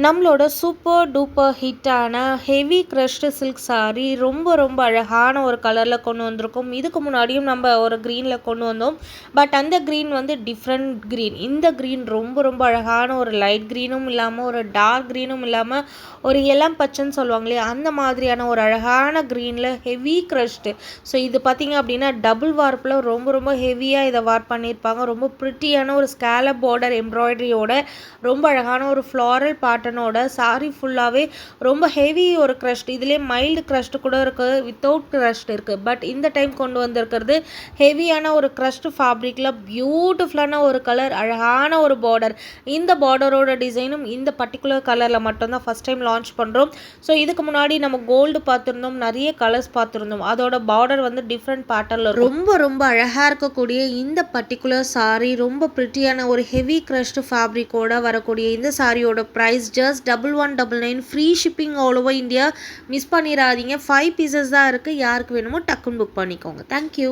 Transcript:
நம்மளோட super duper ஹிட்டான heavy crushed silk sari ரொம்ப ரொம்ப அழகான ஒரு கலரில் கொண்டு வந்திருக்கோம். இதுக்கு முன்னாடியும் நம்ம ஒரு க்ரீனில் கொண்டு வந்தோம். பட் அந்த க்ரீன் வந்து டிஃப்ரெண்ட் க்ரீன். இந்த க்ரீன் ரொம்ப ரொம்ப அழகான ஒரு லைட் க்ரீனும் இல்லாமல் ஒரு டார்க் க்ரீனும் இல்லாமல் ஒரு இளம் பச்சைன்னு சொல்லுவாங்களே அந்த மாதிரியான ஒரு அழகான க்ரீனில் ஹெவி க்ரஷ்டு. ஸோ இது பார்த்திங்க அப்படின்னா டபுள் வார்ப்பில் ரொம்ப ரொம்ப ஹெவியாக இதை வார்ப் பண்ணியிருப்பாங்க. ரொம்ப ப்ரிட்டியான ஒரு ஸ்கேலப் பார்டர் எம்ப்ராய்டரியோட ரொம்ப அழகான ஒரு ஃப்ளாரல் பேட்டர்னோட சாரீ ஃபுல்லாகவே ரொம்ப ஹெவி ஒரு க்ரஷ்ட். இதுலேயே மைல்டு க்ரஷ்ட் கூட இருக்குது, வித்தவுட் க்ரஷ்ட் இருக்குது. பட் இந்த டைம் கொண்டு வந்திருக்கிறது ஹெவியான ஒரு க்ரஷ்ட் ஃபேப்ரிக்கில் பியூட்டிஃபுல்லான ஒரு கலர், அழகான ஒரு பார்டர். இந்த பார்டரோட டிசைனும் இந்த பர்டிகுலர் கலரில் மட்டும்தான் ஃபஸ்ட் டைம் லான்ச் பண்ணுறோம். ஸோ இதுக்கு முன்னாடி நம்ம கோல்டு பார்த்துருந்தோம், நிறைய கலர்ஸ் பார்த்துருந்தோம். அதோட பார்டர் வந்து டிஃப்ரெண்ட் பேட்டர்னில் ரொம்ப ரொம்ப அழகாக இருக்கக்கூடிய இந்த பர்டிகுலர் சாரீ ரொம்ப ப்ரிட்டியான ஒரு ஹெவி க்ரஷ்ட் ஃபேப்ரிக்கோட வரக்கூடிய இந்த சாரியோட price just 1199. Free shipping all over India. Miss பண்ணிடாதீங்க. 5 பீசஸ் தான் இருக்குது. யாருக்கு வேணுமோ டக்குன்னு புக் பண்ணிக்கோங்க. தேங்க்யூ.